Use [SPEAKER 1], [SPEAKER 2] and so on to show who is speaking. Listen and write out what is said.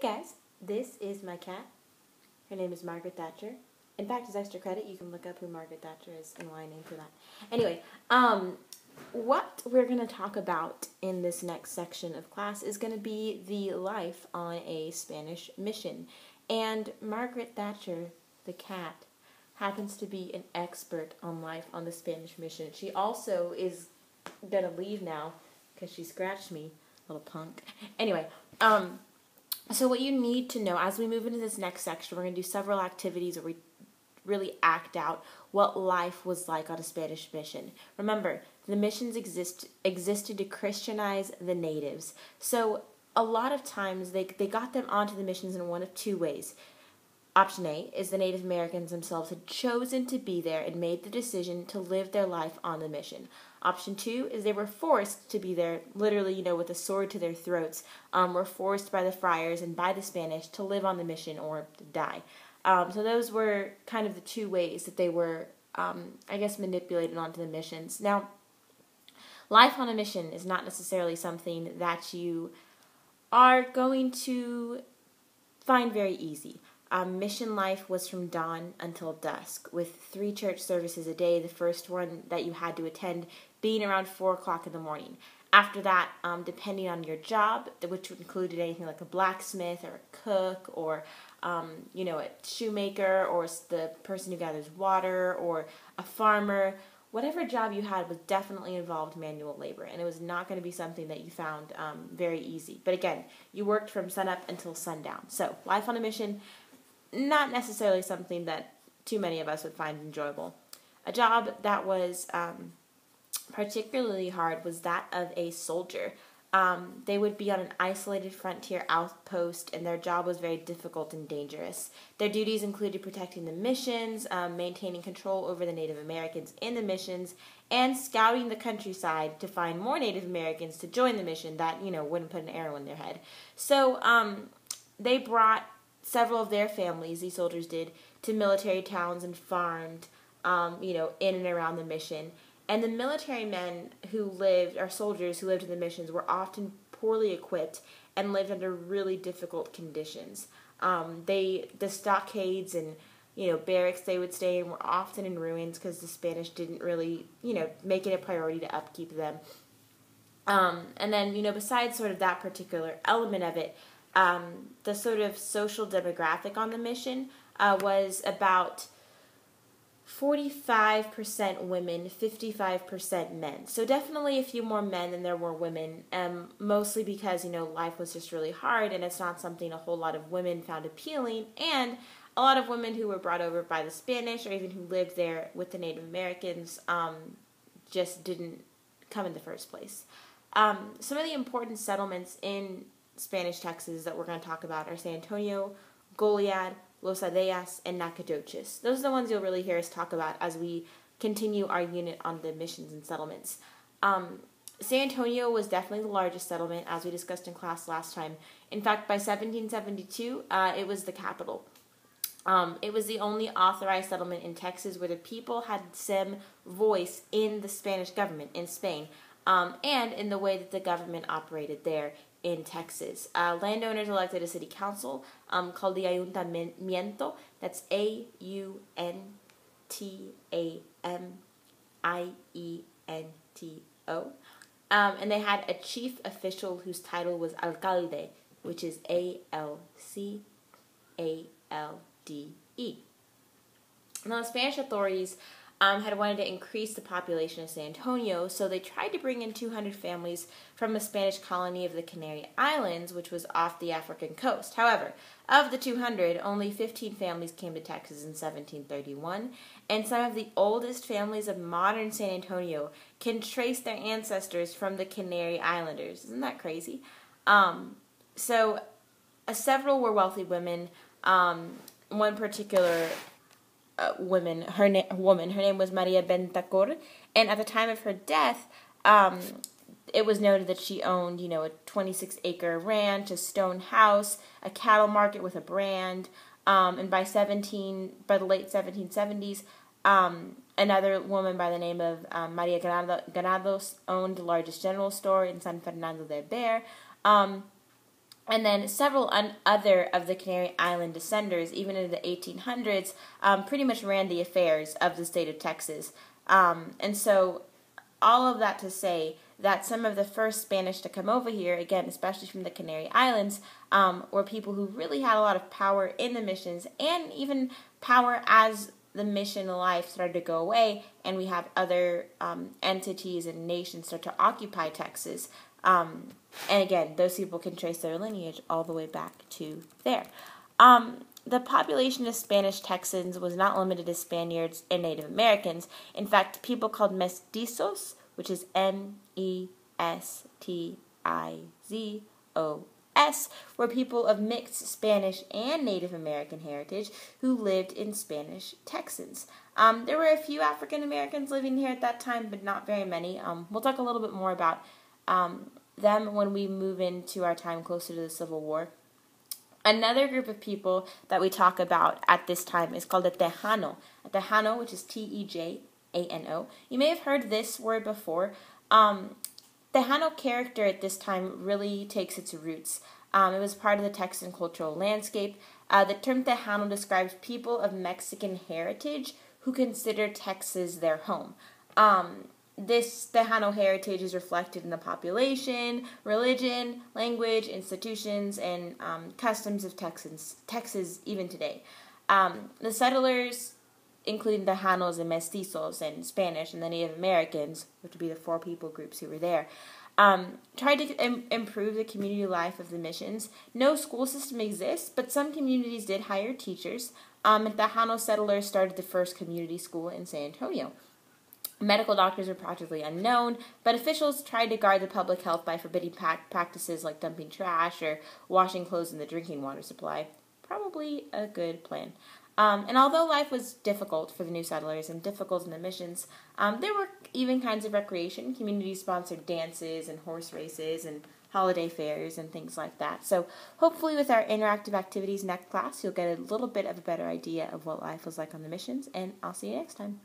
[SPEAKER 1] guys, this is my cat. Her name is Margaret Thatcher. In fact, as extra credit, you can look up who Margaret Thatcher is and why I named her that. Anyway, what we're going to talk about in this next section of class is going to be the life on a Spanish mission. And Margaret Thatcher, the cat, happens to be an expert on life on the Spanish mission. She also is going to leave now because she scratched me, little punk. Anyway, so what you need to know as we move into this next section, we're going to do several activities where we really act out what life was like on a Spanish mission. Remember, the missions existed to Christianize the natives. So a lot of times they got them onto the missions in one of two ways. Option A is the Native Americans themselves had chosen to be there and made the decision to live their life on the mission. Option 2 is they were forced to be there, literally, with a sword to their throats, were forced by the friars and by the Spanish to live on the mission or to die. So those were kind of the two ways that they were, manipulated onto the missions. Now, life on a mission is not necessarily something that you are going to find very easy. Mission life was from dawn until dusk, with 3 church services a day, the first one that you had to attend being around 4 o'clock in the morning. After that, depending on your job, which included anything like a blacksmith or a cook or, a shoemaker or the person who gathers water or a farmer, whatever job you had was definitely involved manual labor, and it was not going to be something that you found very easy. But again, you worked from sunup until sundown. So life on a mission, not necessarily something that too many of us would find enjoyable. A job that was particularly hard was that of a soldier. They would be on an isolated frontier outpost, and their job was very difficult and dangerous. Their duties included protecting the missions, maintaining control over the Native Americans in the missions, and scouting the countryside to find more Native Americans to join the mission that, wouldn't put an arrow in their head. So they brought several of their families, these soldiers did, to military towns and farmed, in and around the mission. And the military men who lived, or soldiers who lived in the missions, were often poorly equipped and lived under really difficult conditions. The stockades and, barracks they would stay in were often in ruins because the Spanish didn't really, make it a priority to upkeep them. And then, besides sort of that particular element of it, the sort of social demographic on the mission was about 45% women, 55% men. So definitely a few more men than there were women, mostly because, life was just really hard and it's not something a whole lot of women found appealing, and a lot of women who were brought over by the Spanish or even who lived there with the Native Americans just didn't come in the first place. Some of the important settlements in Spanish Texas that we're going to talk about are San Antonio, Goliad, Los Adeas, and Nacogdoches. Those are the ones you'll really hear us talk about as we continue our unit on the missions and settlements. San Antonio was definitely the largest settlement, as we discussed in class last time. In fact, by 1772, it was the capital. It was the only authorized settlement in Texas where the people had some voice in the Spanish government in Spain, and in the way that the government operated there in Texas. Landowners elected a city council called the Ayuntamiento. That's Auntamiento. And they had a chief official whose title was alcalde, which is Alcalde. Now, the Spanish authorities had wanted to increase the population of San Antonio, so they tried to bring in 200 families from a Spanish colony of the Canary Islands, which was off the African coast. However, of the 200, only 15 families came to Texas in 1731, and some of the oldest families of modern San Antonio can trace their ancestors from the Canary Islanders. Isn't that crazy? Several were wealthy women. One particular woman, her name was Maria Bentacor, and at the time of her death, it was noted that she owned, a 26-acre ranch, a stone house, a cattle market with a brand, and by the late 1770s, another woman by the name of Maria Granados owned the largest general store in San Fernando del Bear, And then several other of the Canary Island descenders, even in the 1800s, pretty much ran the affairs of the state of Texas. And so all of that to say that some of the first Spanish to come over here, again, especially from the Canary Islands, were people who really had a lot of power in the missions and even power as the mission life started to go away and we have other entities and nations start to occupy Texas. And again, those people can trace their lineage all the way back to there. The population of Spanish Texans was not limited to Spaniards and Native Americans. In fact, people called mestizos, which is Mestizos, were people of mixed Spanish and Native American heritage who lived in Spanish Texans. There were a few African Americans living here at that time, but not very many. We'll talk a little bit more about them when we move into our time closer to the Civil War. Another group of people that we talk about at this time is called a Tejano. A Tejano, which is Tejano. You may have heard this word before. Tejano character at this time really takes its roots. It was part of the Texan cultural landscape. The term Tejano describes people of Mexican heritage who consider Texas their home. This Tejano heritage is reflected in the population, religion, language, institutions, and customs of Texas even today. The settlers, including Tejanos and Mestizos and Spanish and the Native Americans, which would be the four people groups who were there, tried to improve the community life of the missions. No school system exists, but some communities did hire teachers. And Tejano settlers started the first community school in San Antonio. Medical doctors were practically unknown, but officials tried to guard the public health by forbidding practices like dumping trash or washing clothes in the drinking water supply. Probably a good plan. And although life was difficult for the new settlers and difficult in the missions, there were even kinds of recreation. Communities sponsored dances and horse races and holiday fairs and things like that. So hopefully with our interactive activities next class, you'll get a little bit of a better idea of what life was like on the missions, and I'll see you next time.